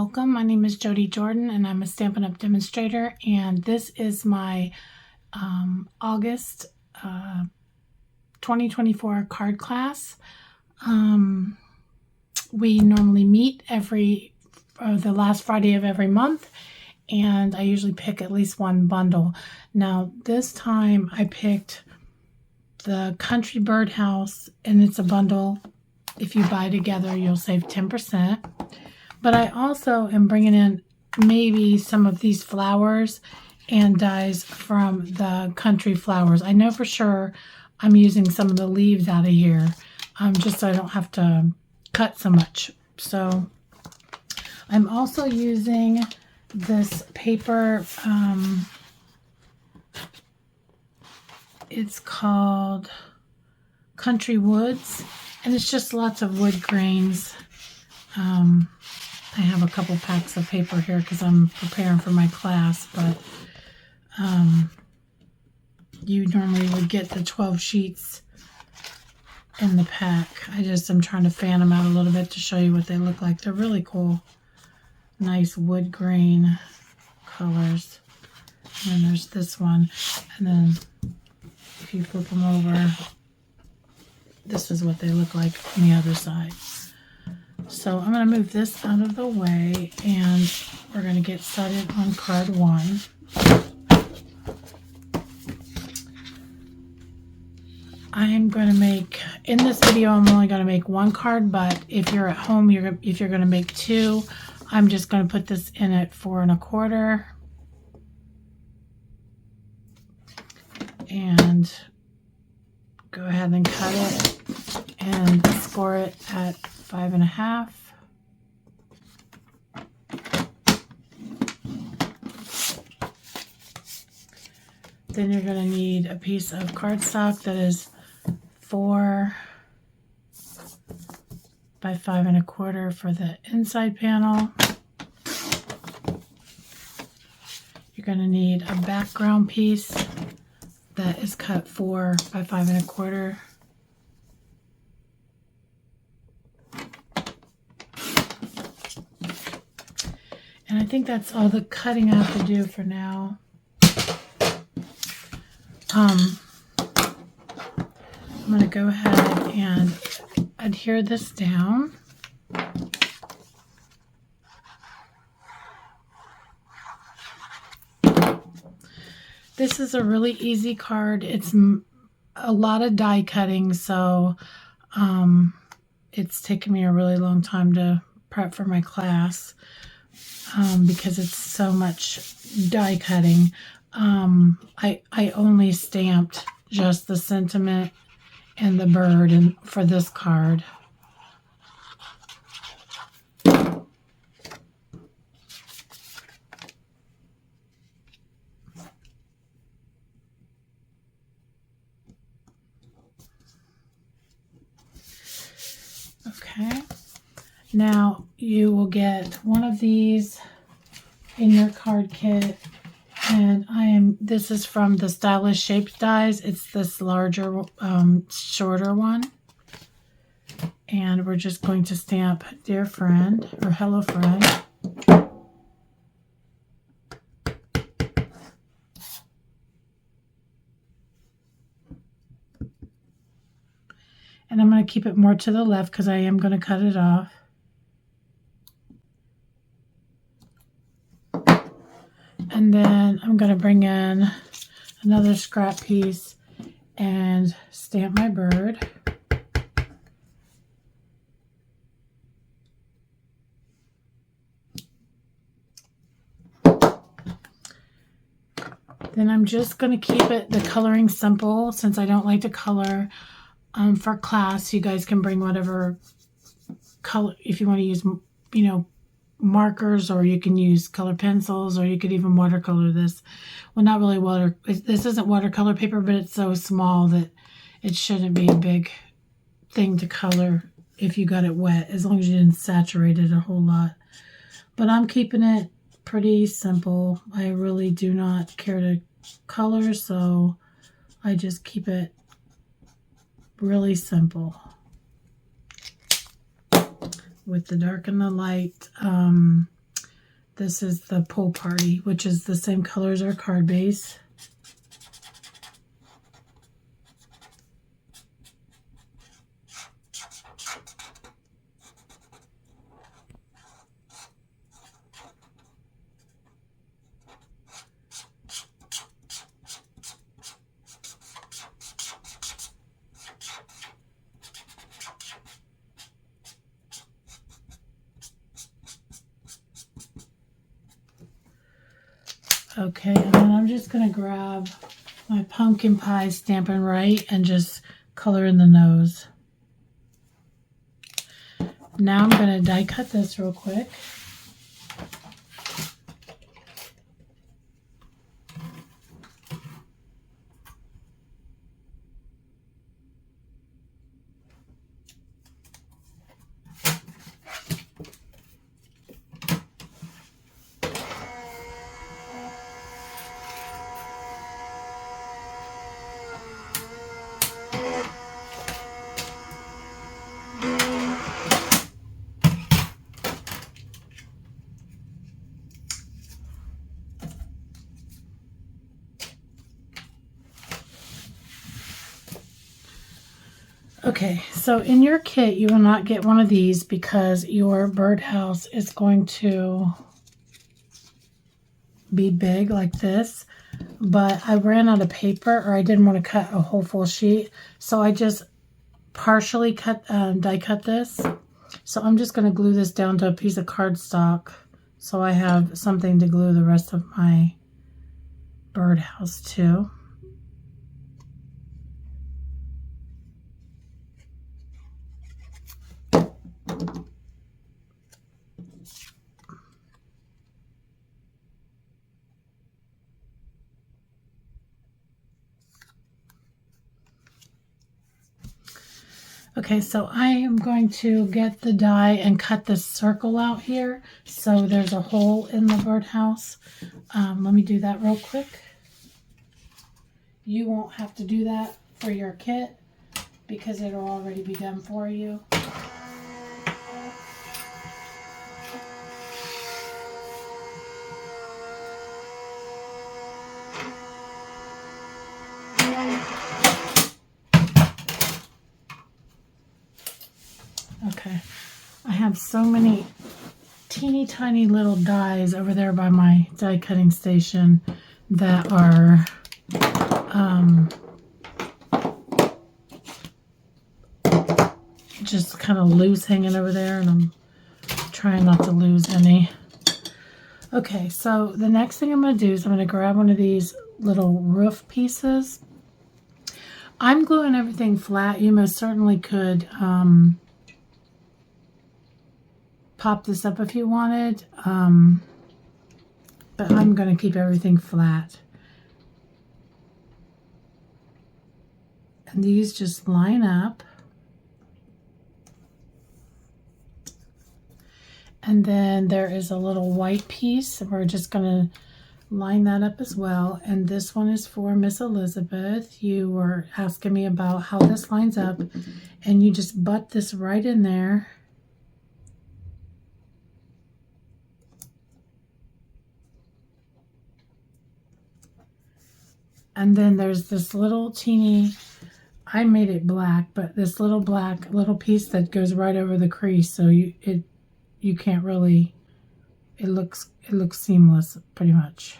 Welcome, my name is Jody Jordan and I'm a Stampin' Up demonstrator, and this is my August 2024 card class. We normally meet the last Friday of every month, and I usually pick at least one bundle. Now this time I picked the Country Birdhouse, and it's a bundle. If you buy together, you'll save 10%. But I also am bringing in maybe some of these flowers and dies from the Country Flowers. I know for sure I'm using some of the leaves out of here, just so I don't have to cut so much. So I'm also using this paper. It's called Country Woods, and it's just lots of wood grains. I have a couple packs of paper here because I'm preparing for my class, but you normally would get the 12 sheets in the pack. I'm trying to fan them out a little bit to show you what they look like. They're really cool. Nice wood grain colors. And then there's this one. And then if you flip them over, this is what they look like on the other side. So I'm going to move this out of the way, and we're going to get started on card 1. I am going to make, in this video, I'm only going to make one card, but if you're at home, if you're going to make 2, I'm just going to put this in at 4 1/4. And go ahead and cut it and score it at 5 1/2. Then you're going to need a piece of cardstock that is 4 by 5 1/4 for the inside panel. You're going to need a background piece that is cut 4 by 5 1/4. And I think that's all the cutting I have to do for now. I'm going to go ahead and adhere this down. This is a really easy card. It's a lot of die cutting, so it's taken me a really long time to prep for my class. Because it's so much die cutting. I only stamped just the sentiment and the bird for this card. Okay. Now you will get one of these in your card kit, and this is from the Stylish Shaped dies. It's this larger, shorter one, and we're just going to stamp Dear Friend or Hello Friend. And I'm going to keep it more to the left because I am going to cut it off. And then I'm going to bring in another scrap piece and stamp my bird. Then I'm just going to keep the coloring simple, since I don't like to color for class. You guys can bring whatever color, if you want to use, markers, or you can use color pencils, or you could even watercolor this. Well, not really this isn't watercolor paper, but it's so small that it shouldn't be a big thing to color if you got it wet, as long as you didn't saturate it a whole lot. But I'm keeping it pretty simple. I really do not care to color, so I just keep it really simple. with the dark and the light This is the pool party, which is the same color as our card base. Okay, and then I'm just going to grab my pumpkin pie Stampin' Right and just color in the nose. Now I'm going to die cut this real quick. Okay, so in your kit, you will not get one of these because your birdhouse is going to be big like this. But I ran out of paper, or I didn't want to cut a whole full sheet, so I just partially die cut this. So I'm just going to glue this down to a piece of cardstock so I have something to glue the rest of my birdhouse to. Okay, so I am going to get the die and cut this circle out here so there's a hole in the birdhouse. Let me do that real quick. You won't have to do that for your kit because it'll already be done for you. Okay, I have so many teeny tiny little dies over there by my die cutting station that are just kind of loose hanging over there, and I'm trying not to lose any. Okay, so the next thing I'm going to do is I'm going to grab one of these little roof pieces. I'm gluing everything flat. You most certainly could pop this up if you wanted, but I'm going to keep everything flat. And these just line up. And then there is a little white piece, and we're just going to line that up as well. And this one is for Miss Elizabeth. You were asking me about how this lines up, and you just butt this right in there. And then there's this little teeny, I made it black, but this little black little piece that goes right over the crease, so you can't really, it looks seamless pretty much.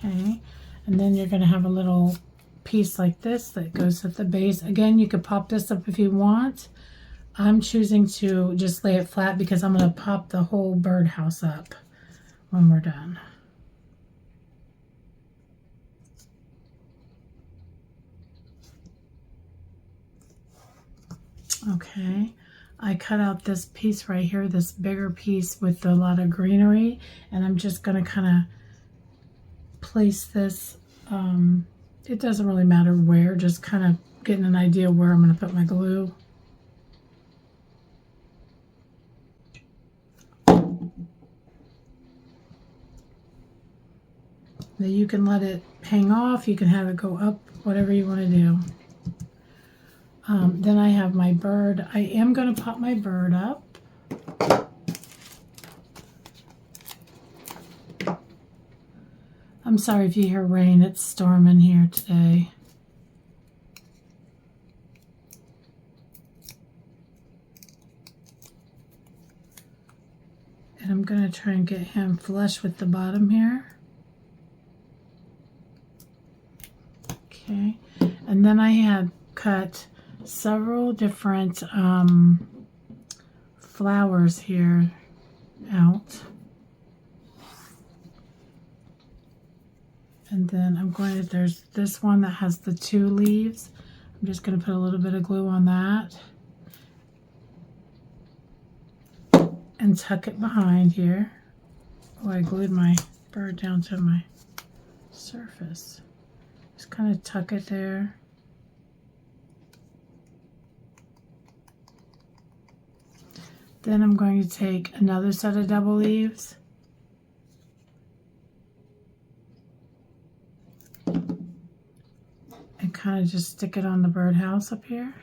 Okay, and then you're going to have a little piece like this that goes at the base. Again, you could pop this up if you want. I'm choosing to just lay it flat because I'm going to pop the whole birdhouse up when we're done. Okay, I cut out this piece right here, this bigger piece with a lot of greenery, and I'm just going to kind of place this, it doesn't really matter where, just kind of getting an idea where I'm going to put my glue. Now you can let it hang off, you can have it go up, whatever you want to do. Then I have my bird. I am going to pop my bird up. I'm sorry if you hear rain, it's storming here today. And I'm going to try and get him flush with the bottom here. Okay, and then I had cut several different flowers here out. And then I'm going to, there's this one that has the 2 leaves. I'm just going to put a little bit of glue on that. And tuck it behind here. Oh, I glued my bird down to my surface. Just kind of tuck it there. Then I'm going to take another set of double leaves. And kind of just stick it on the birdhouse up here.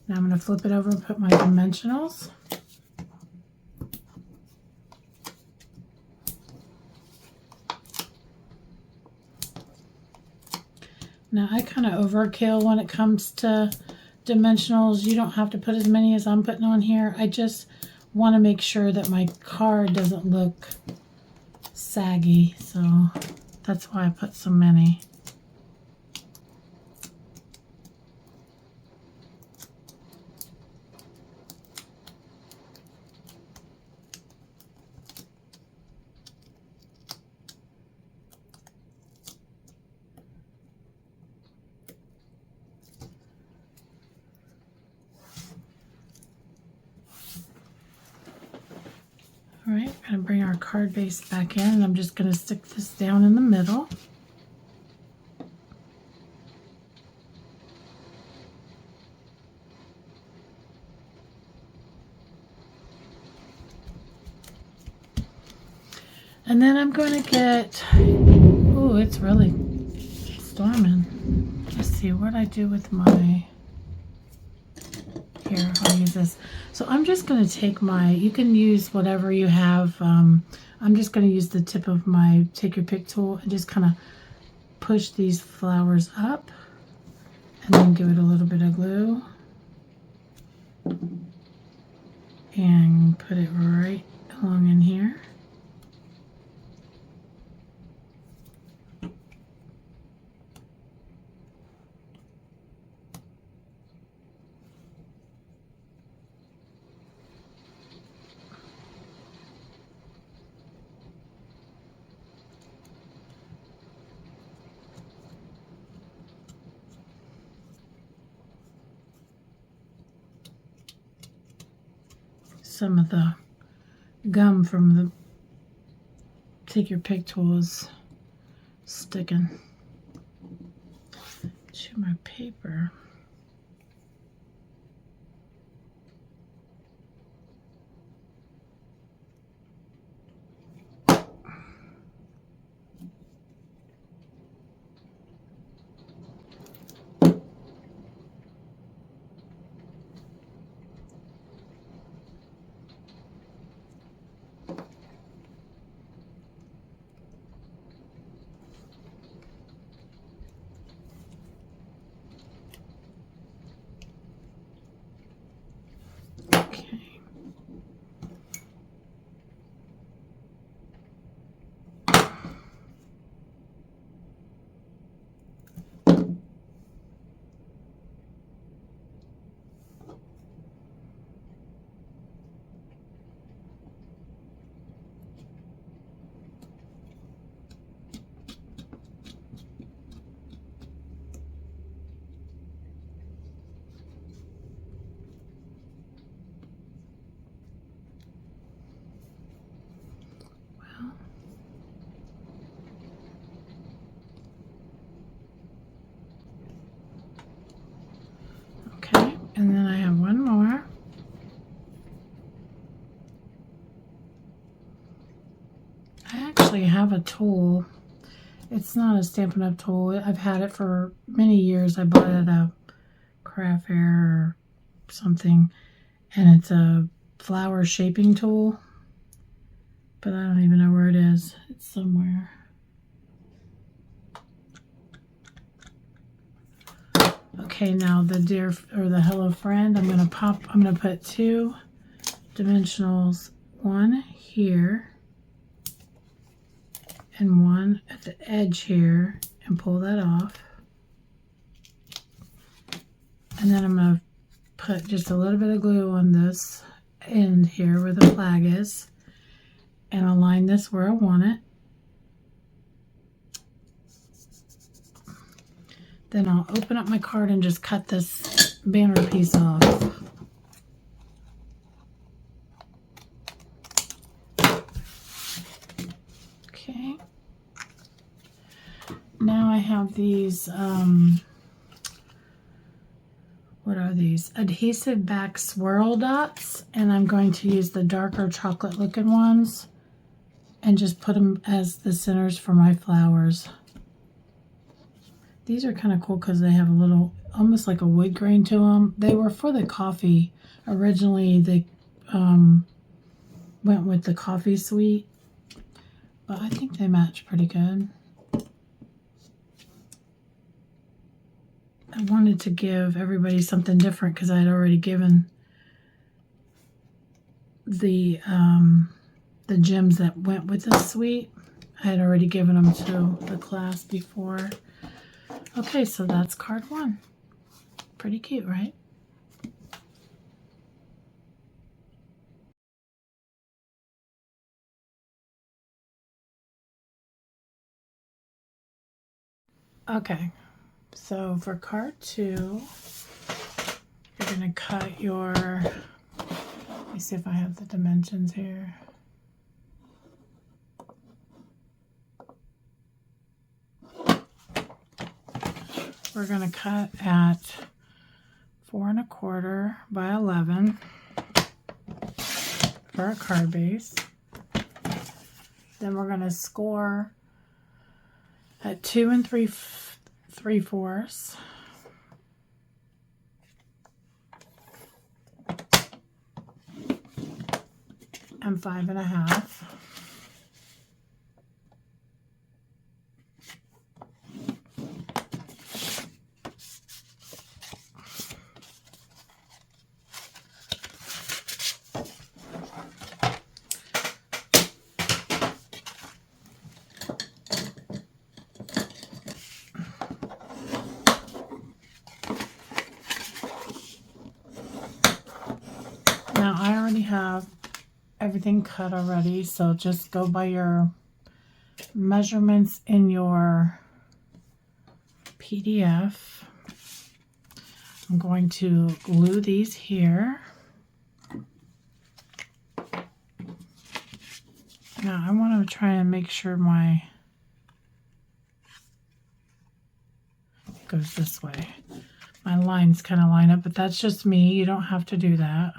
Now I'm going to flip it over and put my dimensionals. Now I kind of overkill when it comes to dimensionals. You don't have to put as many as I'm putting on here. I just want to make sure that my card doesn't look saggy, so that's why I put so many. All right, I'm going to bring our card base back in, and I'm just going to stick this down in the middle. And then I'm going to get, oh, it's really storming. Let's see what I do with my, here, I'll use this. So I'm just going to take my, you can use whatever you have. I'm just going to use the tip of my take your pick tool and just kind of push these flowers up and then give it a little bit of glue and put it right along in here. Some of the gum from the take your pick tool is sticking to my paper. actually have a tool. It's not a Stampin' Up! Tool. I've had it for many years. I bought it at a craft fair or something, and it's a flower shaping tool, but I don't even know where it is. It's somewhere. Okay, now the dear or the hello friend, I'm gonna put 2 dimensionals, one here and one at the edge here, and pull that off. And then I'm gonna put just a little bit of glue on this end here where the flag is, and align this where I want it. Then I'll open up my card and just cut this banner piece off. Okay. Now I have these, what are these? Adhesive back swirl dots, and I'm going to use the darker chocolate looking ones and just put them as the centers for my flowers. These are kind of cool because they have a little, almost like a wood grain to them. They were for the coffee. Originally, they went with the coffee suite, but I think they match pretty good. I wanted to give everybody something different because I had already given the gems that went with the suite. I had already given them to the class before. Okay, so that's card 1. Pretty cute, right? Okay, so for card 2, you're going to cut your, let me see if I have the dimensions here. We're going to cut at 4 1/4 by 11 for our card base. Then we're going to score at 2 3/4 and 5 1/2. Now I already have everything cut already, so just go by your measurements in your PDF. I'm going to glue these here. Now I want to try and make sure my goes this way. My lines kind of line up, but that's just me. You don't have to do that.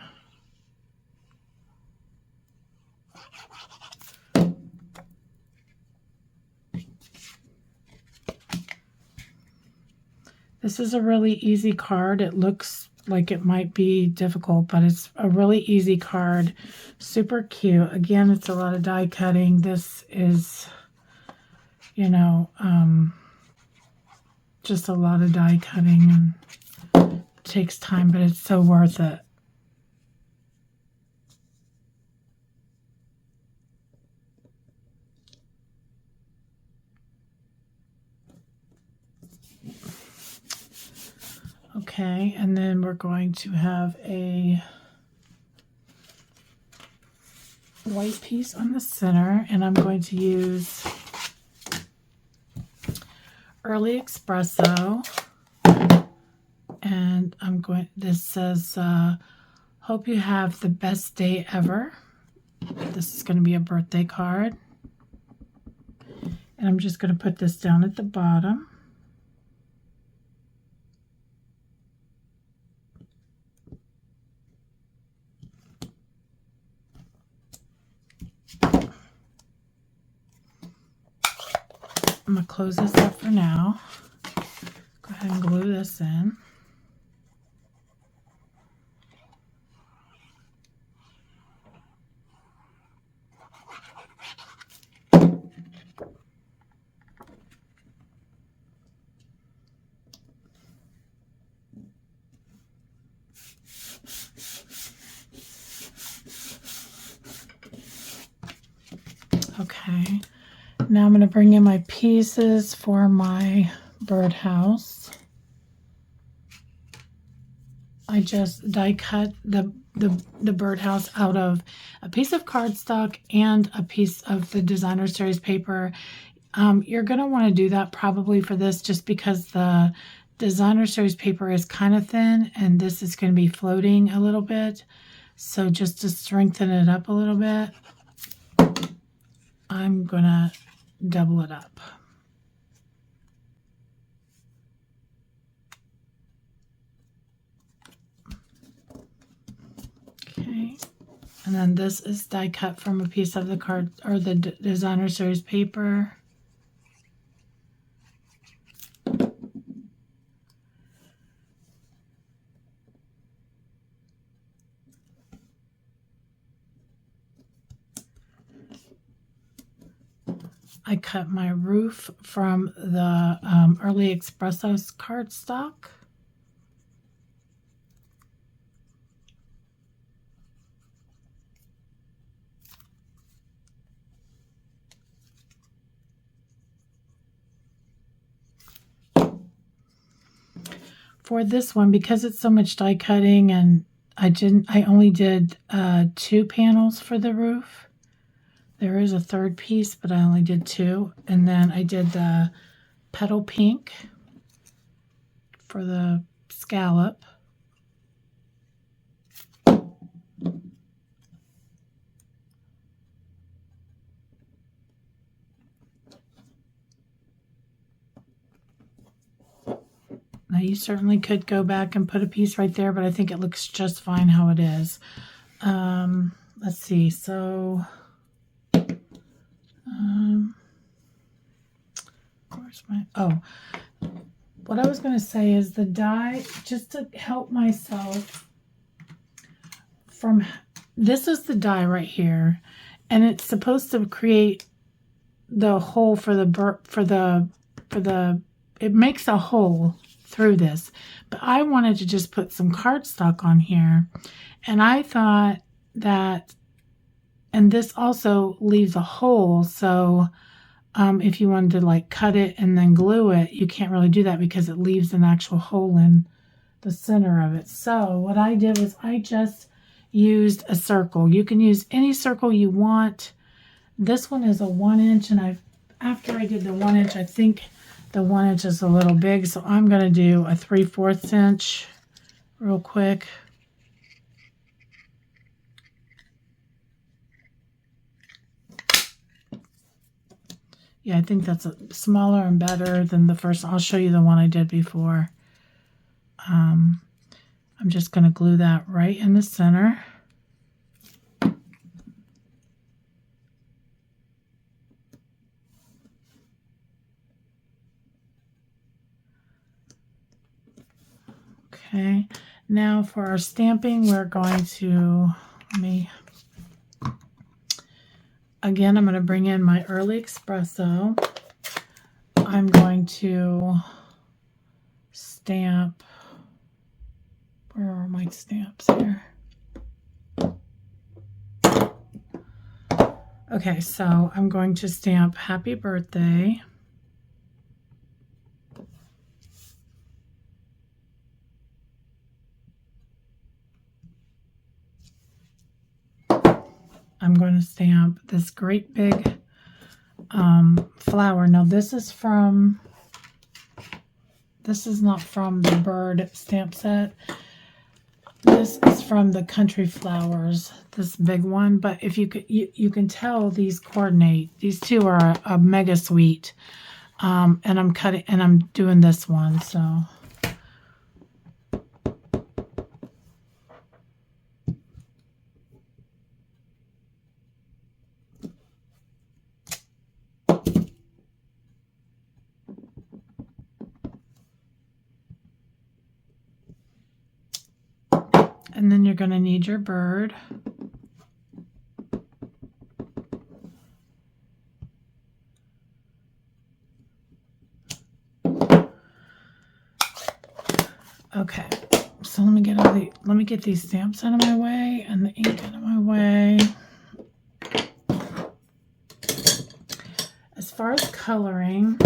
This is a really easy card. It looks like it might be difficult, but it's a really easy card. Super cute. Again, it's a lot of die cutting. This is, you know, just a lot of die cutting, and it takes time, but it's so worth it. Okay, and then we're going to have a white piece on the center, and I'm going to use Early Espresso, and this says, hope you have the best day ever. This is going to be a birthday card, and I'm just going to put this down at the bottom. I'm going to close this up for now. Go ahead and glue this in. Okay, now I'm going to bring in my pieces for my birdhouse. I just die cut the birdhouse out of a piece of cardstock and a piece of the designer series paper. You're going to want to do that probably for this just because the designer series paper is kind of thin and this is going to be floating a little bit. So just to strengthen it up a little bit, I'm going to double it up. Okay. And then this is die cut from a piece of the card or the designer series paper. I cut my roof from the Early Espressos cardstock. For this one, because it's so much die cutting and I only did 2 panels for the roof. There is a third piece, but I only did 2. And then I did the petal pink for the scallop. Now you certainly could go back and put a piece right there, but I think it looks just fine how it is. Let's see, so where's my, what I was going to say is the die, just to help myself from, this is the die right here, and it's supposed to create the hole for the, it makes a hole through this, but I wanted to just put some cardstock on here, and I thought that, and this also leaves a hole, so if you wanted to like cut it and then glue it, you can't really do that because it leaves an actual hole in the center of it. So what I did was I just used a circle. You can use any circle you want. This one is a 1 inch, and after I did the 1 inch, I think the 1 inch is a little big, so I'm going to do a 3/4 inch real quick. Yeah, I think that's smaller and better than the first. I'll show you the one I did before. I'm just going to glue that right in the center. Okay, now for our stamping, we're going to, again, I'm going to bring in my Early Espresso. I'm going to stamp, where are my stamps here? Okay, so I'm going to stamp Happy Birthday. I'm going to stamp this great big flower. Now this is not from the bird stamp set. This is from the Country Flowers, this big one. But if you could, you can tell these coordinate. These two are a mega sweet. And I'm cutting, and I'm doing this one, so. And then you're going to need your bird. Okay, so let me get these stamps out of my way and the ink out of my way. As far as coloring,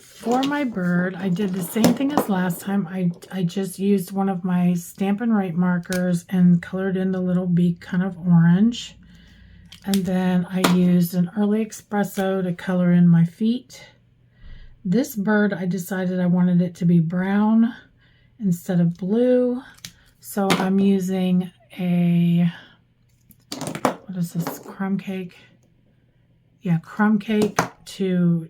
for my bird, I did the same thing as last time. I just used one of my Stampin' Up markers and colored in the little beak kind of orange. And then I used an early espresso to color in my feet. This bird, I decided I wanted it to be brown instead of blue. So I'm using a, what is this, crumb cake? Yeah, crumb cake to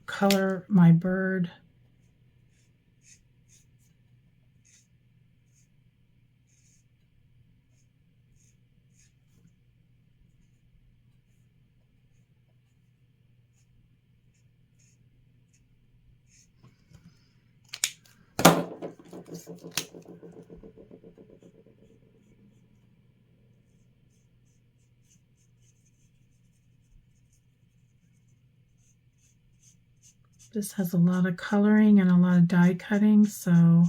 color my bird. This has a lot of coloring and a lot of die cutting, so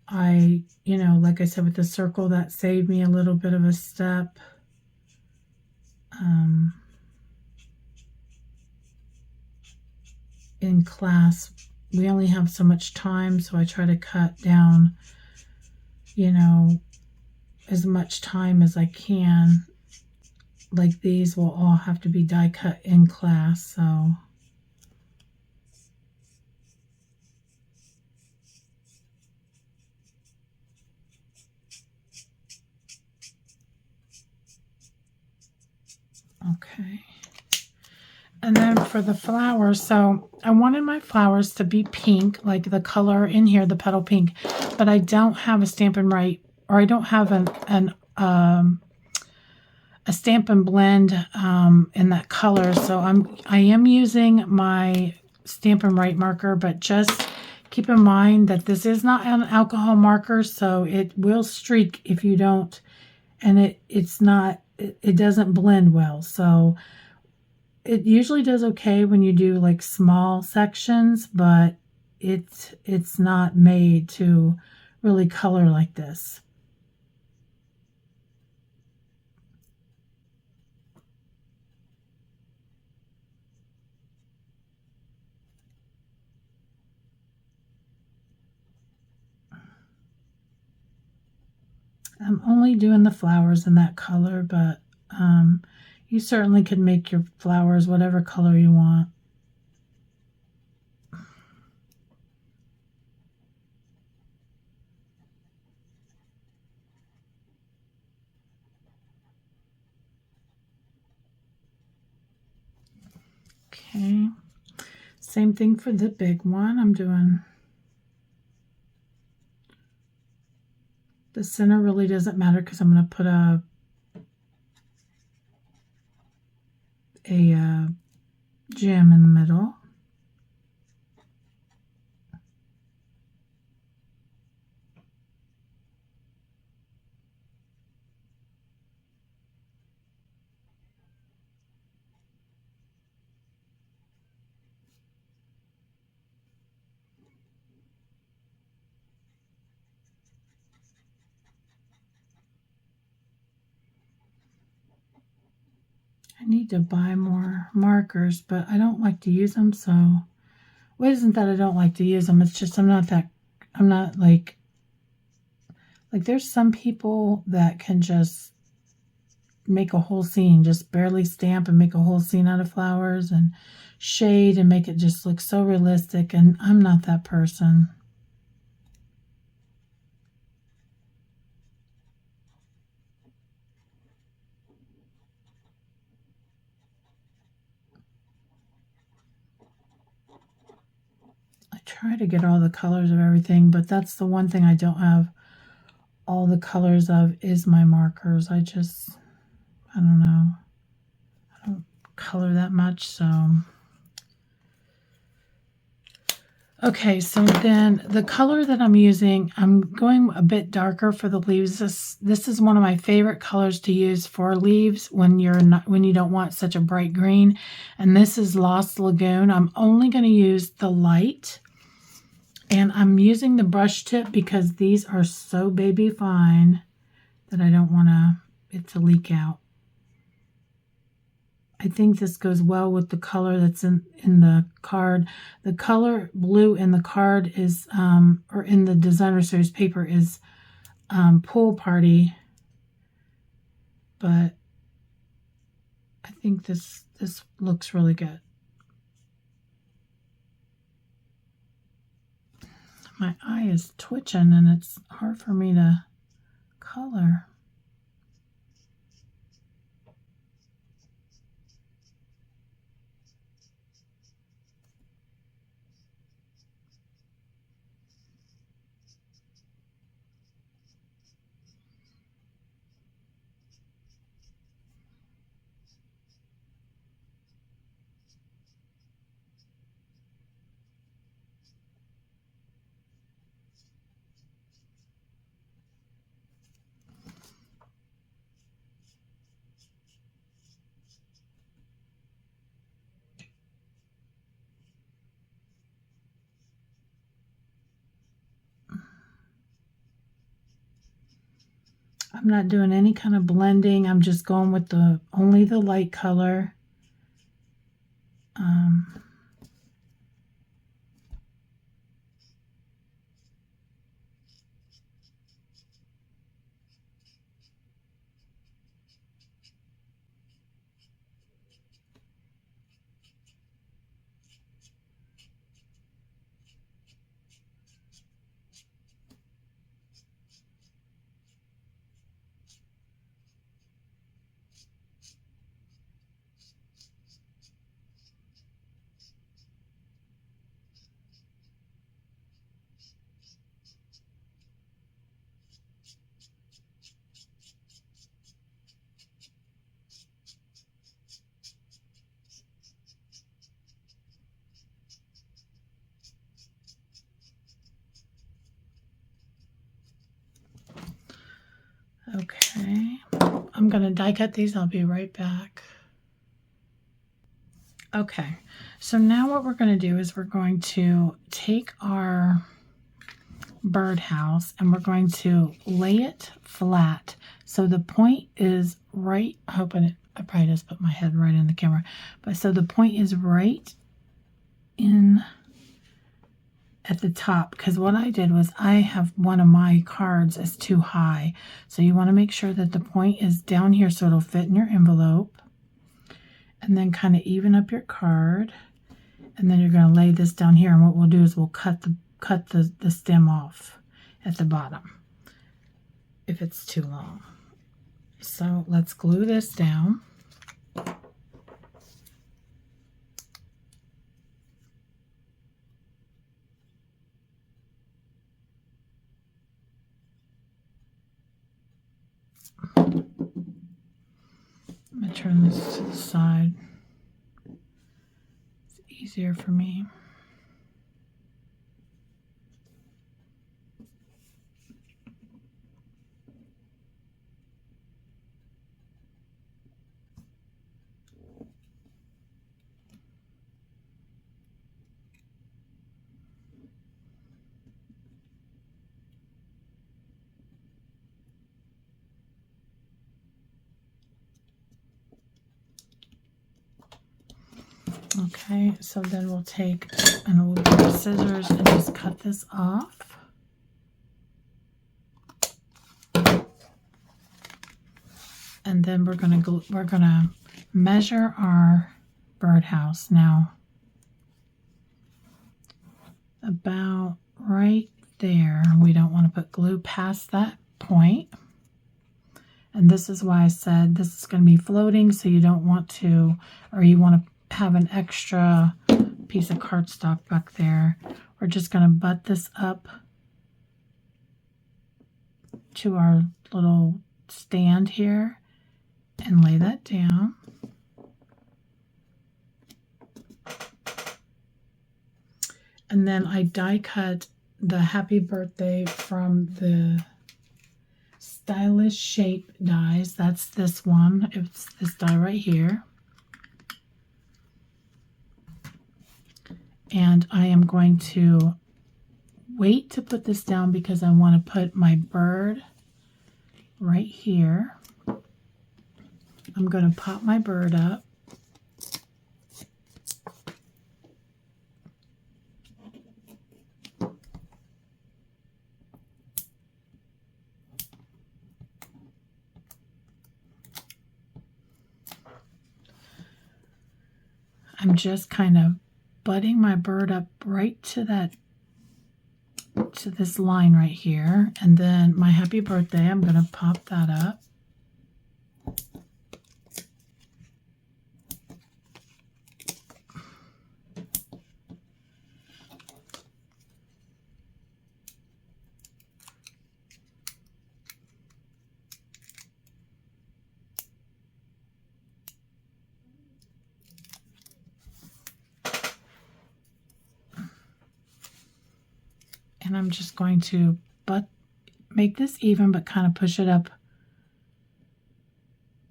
I, like I said with the circle, that saved me a little bit of a step. In class, we only have so much time, so I try to cut down, as much time as I can. Like these will all have to be die cut in class, so. Okay. And then for the flowers, so I wanted my flowers to be pink, like the color in here, the petal pink, but I don't have a Stampin' Up, or I don't have a Stampin' Blend in that color. So I am using my Stampin' Up marker, but just keep in mind that this is not an alcohol marker, so it will streak if you don't, and it doesn't blend well. So it usually does okay when you do like small sections, but it's not made to really color like this. I'm only doing the flowers in that color, but you certainly could make your flowers whatever color you want. Okay, same thing for the big one. I'm doing the center really doesn't matter because I'm going to put a gem in the middle. I need to buy more markers, but I don't like to use them, so well, it isn't that I don't like to use them, it's just I'm not like there's some people that can just make a whole scene, just barely stamp and make a whole scene out of flowers and shade and make it just look so realistic, and I'm not that person. Try to get all the colors of everything, but that's the one thing I don't have all the colors of is my markers. I don't know. I don't color that much, so. Okay, so then the color that I'm using, I'm going a bit darker for the leaves. This is one of my favorite colors to use for leaves when you don't want such a bright green. And this is Lost Lagoon. I'm only going to use the light. And I'm using the brush tip because these are so baby fine that I don't want it to leak out. I think this goes well with the color that's in the card. The color blue in the card is, or in the designer series paper is Pool Party. But I think this looks really good. My eye is twitching and it's hard for me to color. I'm not doing any kind of blending. I'm just going with only the light color. Okay, I'm going to die cut these. I'll be right back. Okay, so now what we're going to do is we're going to take our birdhouse and we're going to lay it flat. So the point is right, I probably just put my head right in the camera, but so the point is right in at the top, because what I did was I have one of my cards as too high. So you want to make sure that the point is down here so it'll fit in your envelope. And then kind of even up your card. And then you're going to lay this down here. And what we'll do is we'll cut the stem off at the bottom if it's too long. So let's glue this down. I'm going to turn this to the side. It's easier for me. Okay, so then we'll take an old pair of scissors and just cut this off. And then we're gonna measure our birdhouse now. About right there. We don't want to put glue past that point. And this is why I said this is going to be floating, so you don't want to, or you want to have an extra piece of cardstock back there. We're just going to butt this up to our little stand here and lay that down. And then I die cut the happy birthday from the Stylish Shape dies. That's this one. It's this die right here. And I am going to wait to put this down because I want to put my bird right here. I'm going to pop my bird up. I'm just kind of butting my bird up right to this line right here, and then my happy birthday, I'm going to pop that up. And I'm just going to make this even, but kind of push it up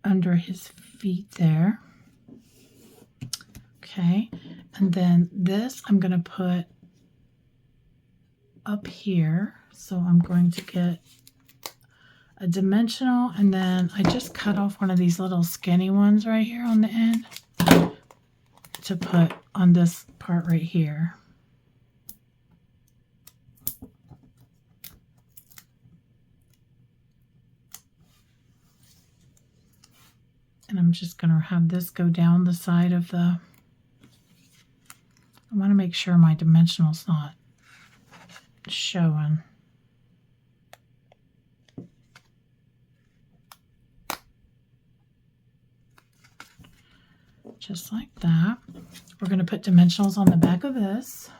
under his feet there. Okay, and then this I'm going to put up here. So I'm going to get a dimensional, and then I just cut off one of these little skinny ones right here on the end to put on this part right here. And I'm just going to have this go down the side of the, I want to make sure my dimensional's not showing. Just like that. We're going to put dimensionals on the back of this.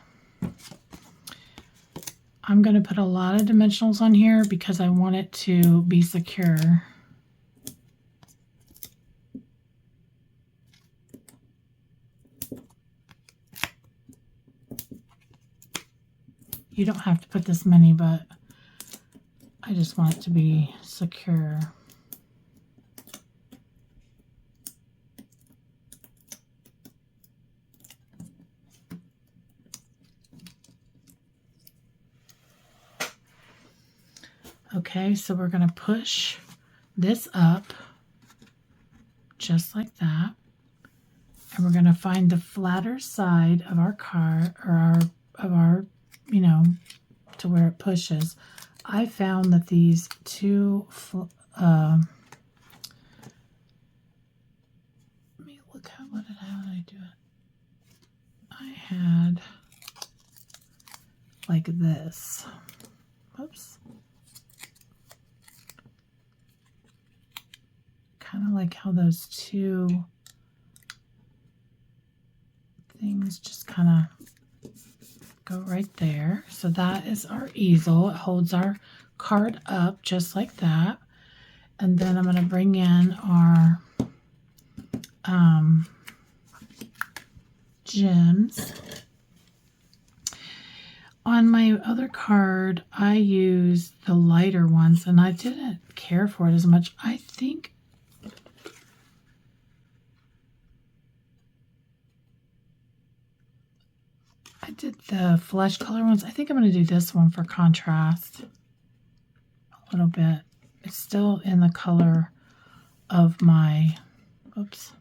I'm going to put a lot of dimensionals on here because I want it to be secure. You don't have to put this many, but I just want it to be secure. Okay, so we're going to push this up just like that. And we're going to find the flatter side of our card, or our you know, to where it pushes. I found that these two, let me look how did I do it? I had like this. Oops. Kind of like how those two things just kind of go right there. So that is our easel. It holds our card up just like that. And then I'm going to bring in our gems. On my other card, I used the lighter ones, and I didn't care for it as much. I think I did the flesh color ones. I think I'm going to do this one for contrast a little bit. It's still in the color of my, oops,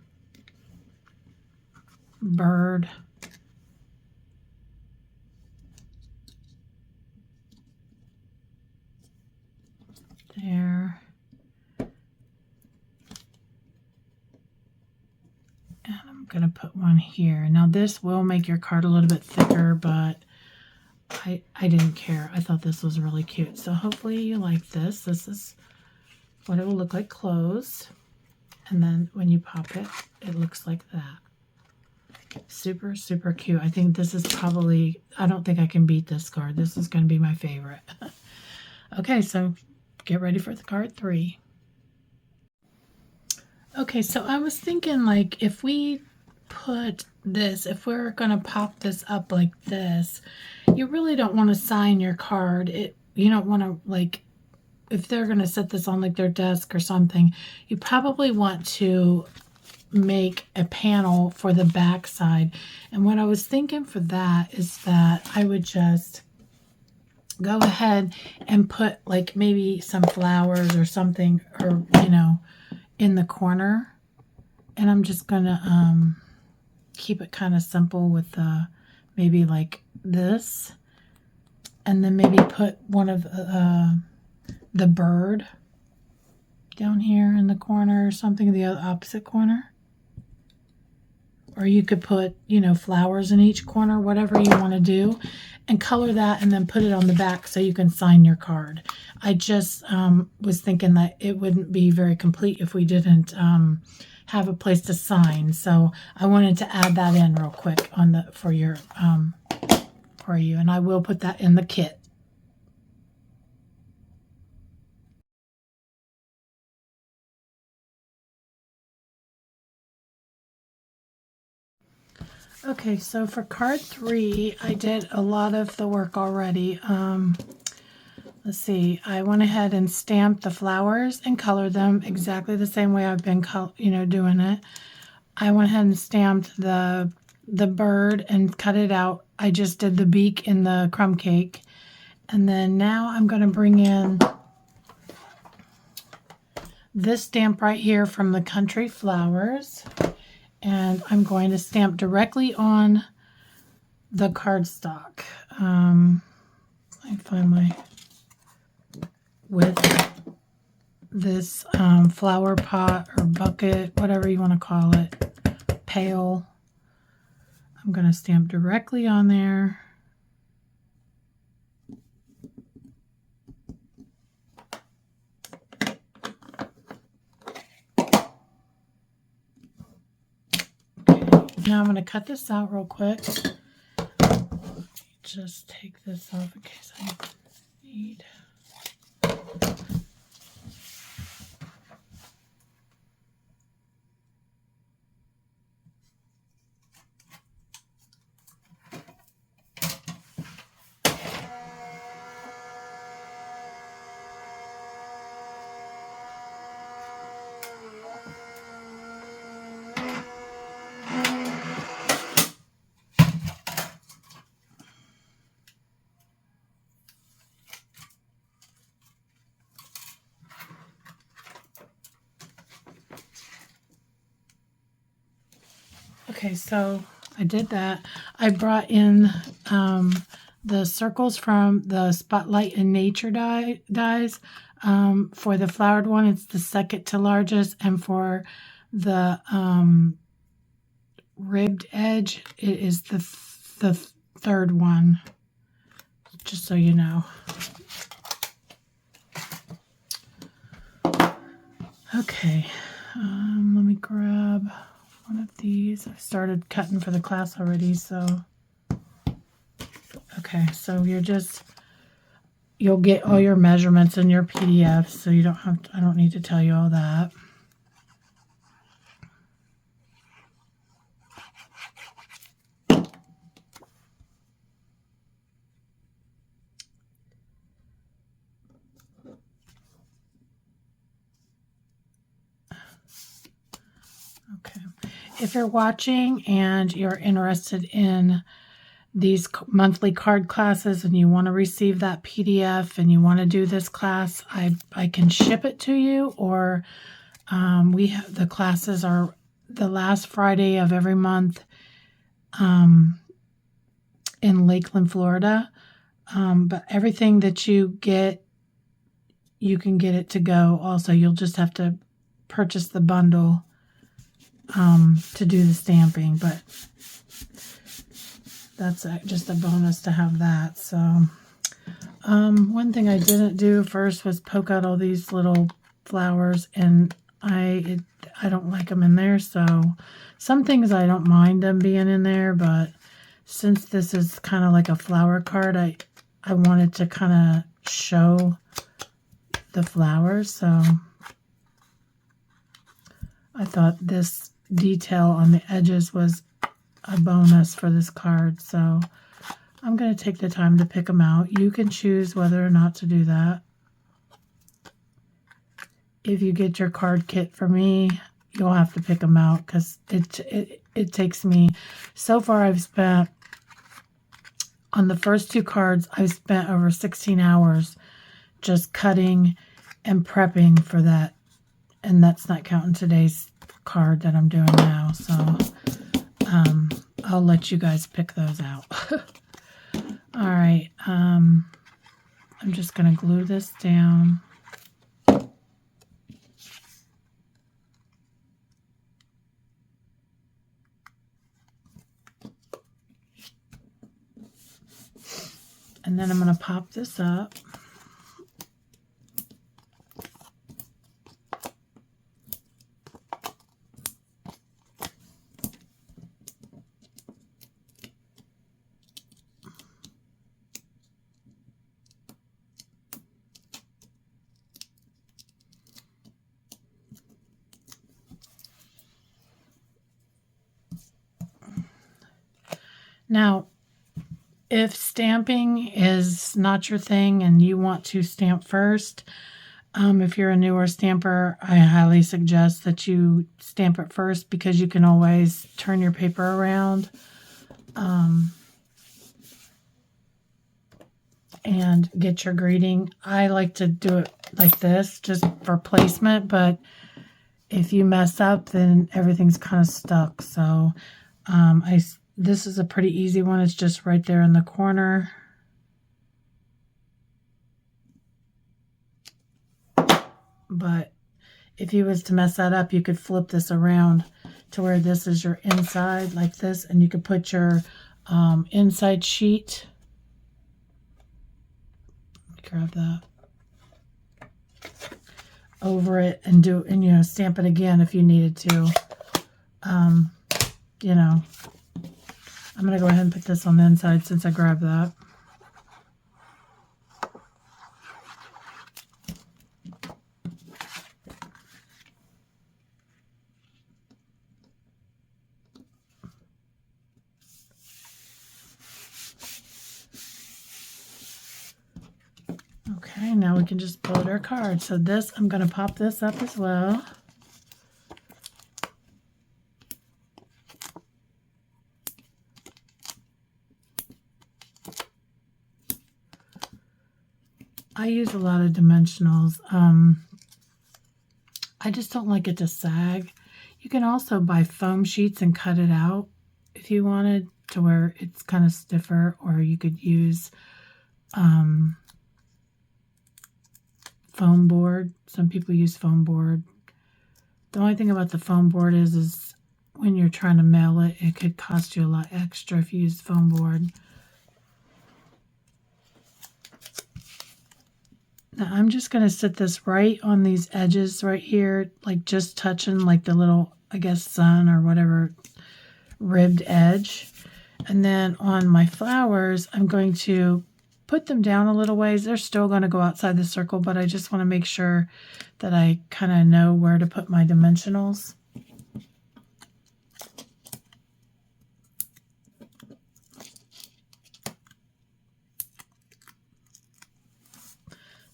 bird. There. And I'm going to put one here. Now this will make your card a little bit thicker, but I didn't care. I thought this was really cute. So hopefully you like this. This is what it will look like closed. And then when you pop it, it looks like that. Super, super cute. I think this is probably, I don't think I can beat this card. This is going to be my favorite. Okay, so get ready for the card 3. Okay, so I was thinking, like, if we put this, if we're going to pop this up like this, you really don't want to sign your card. You don't want to, like, if they're going to set this on like their desk or something, you probably want to make a panel for the back side. And what I was thinking for that is that I would just go ahead and put like maybe some flowers or something, or in the corner. And I'm just gonna keep it kind of simple with maybe like this, and then maybe put one of the bird down here in the corner or something, the opposite corner. Or you could put, flowers in each corner, whatever you want to do, and color that and then put it on the back so you can sign your card. I just was thinking that it wouldn't be very complete if we didn't have a place to sign. So I wanted to add that in real quick for you, and I will put that in the kit. Okay, so for card 3, I did a lot of the work already. Let's see, I went ahead and stamped the flowers and colored them exactly the same way I've been, doing it. I went ahead and stamped the bird and cut it out. I just did the beak in the crumb cake. And then now I'm going to bring in this stamp right here from the Country Flowers. And I'm going to stamp directly on the cardstock. I find my, with this flower pot or bucket, whatever you want to call it, pail. I'm going to stamp directly on there. Now I'm going to cut this out real quick. Just take this off in case I need. Okay, so I did that. I brought in the circles from the Spotlight and Nature dies. For the flowered one, it's the second to largest, and for the ribbed edge, it is the third one, just so you know. Okay, let me grab one of these. I started cutting for the class already, so okay, so you'll get all your measurements in your PDF, so you don't have to, I don't need to tell you all that. Okay. If you're watching and you're interested in these monthly card classes and you want to receive that PDF and you want to do this class, I can ship it to you, or the classes are the last Friday of every month in Lakeland, Florida. But everything that you get, you can get it to go also. You'll just have to purchase the bundle to do the stamping, but that's just a bonus to have that. So one thing I didn't do first was poke out all these little flowers, and I don't like them in there. So some things I don't mind them being in there, but since this is kind of like a flower card, I wanted to kind of show the flowers, so I thought this detail on the edges was a bonus for this card. So I'm going to take the time to pick them out. You can choose whether or not to do that. If you get your card kit for me, you'll have to pick them out because it takes me, so far I've spent, on the first 2 cards, I've spent over 16 hours just cutting and prepping for that. And that's not counting today's card that I'm doing now. So I'll let you guys pick those out. All right. I'm just going to glue this down. And then I'm going to pop this up. Now, if stamping is not your thing and you want to stamp first, if you're a newer stamper, I highly suggest that you stamp it first because you can always turn your paper around and get your greeting. I like to do it like this just for placement, but if you mess up, then everything's kind of stuck. So this is a pretty easy one. It's just right there in the corner. But if you was to mess that up, you could flip this around to where this is your inside like this, and you could put your inside sheet. Grab that over it and you know, stamp it again if you needed to. You know, I'm going to go ahead and put this on the inside since I grabbed that. Okay, now we can just build our card. So this, I'm going to pop this up as well. I use a lot of dimensionals. I just don't like it to sag. You can also buy foam sheets and cut it out if you wanted to where it's kind of stiffer, or you could use foam board. Some people use foam board. The only thing about the foam board is when you're trying to mail it, it could cost you a lot extra if you use foam board. Now I'm just going to sit this right on these edges right here, like just touching like the little, I guess, sun or whatever ribbed edge. And then on my flowers, I'm going to put them down a little ways. They're still going to go outside the circle, but I just want to make sure that I kind of know where to put my dimensionals.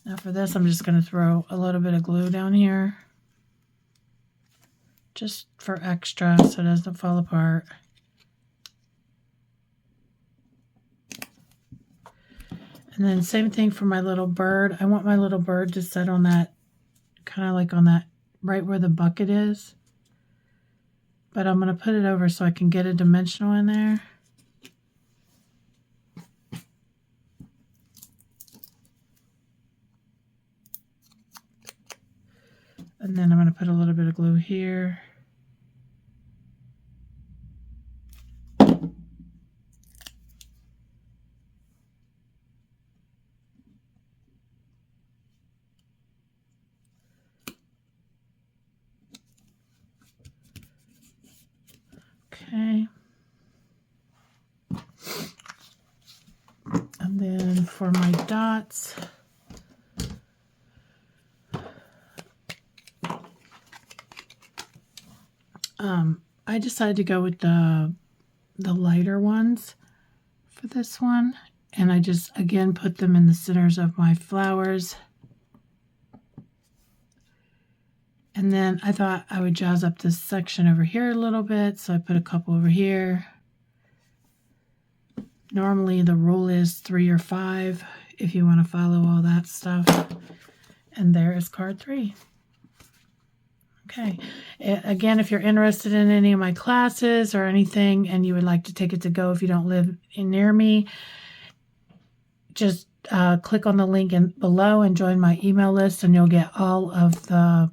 Now for this, I'm just going to throw a little bit of glue down here, just for extra so it doesn't fall apart. And then same thing for my little bird. I want my little bird to sit on that, kind of like on that, right where the bucket is. But I'm going to put it over so I can get a dimensional in there. And then I'm going to put a little bit of glue here. Okay. And then for my dots, I decided to go with the lighter ones for this one. And I just, again, put them in the centers of my flowers. And then I thought I would jazz up this section over here a little bit, so I put a couple over here. Normally the rule is 3 or 5 if you want to follow all that stuff. And there is card 3. Okay. Again, if you're interested in any of my classes or anything and you would like to take it to go if you don't live near me, just click on the link below and join my email list, and you'll get all of the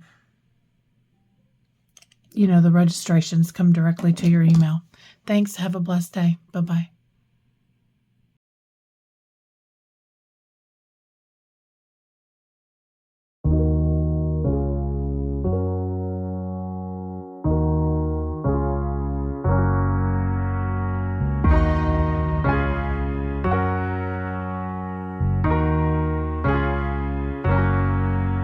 the registrations come directly to your email. Thanks. Have a blessed day. Bye-bye.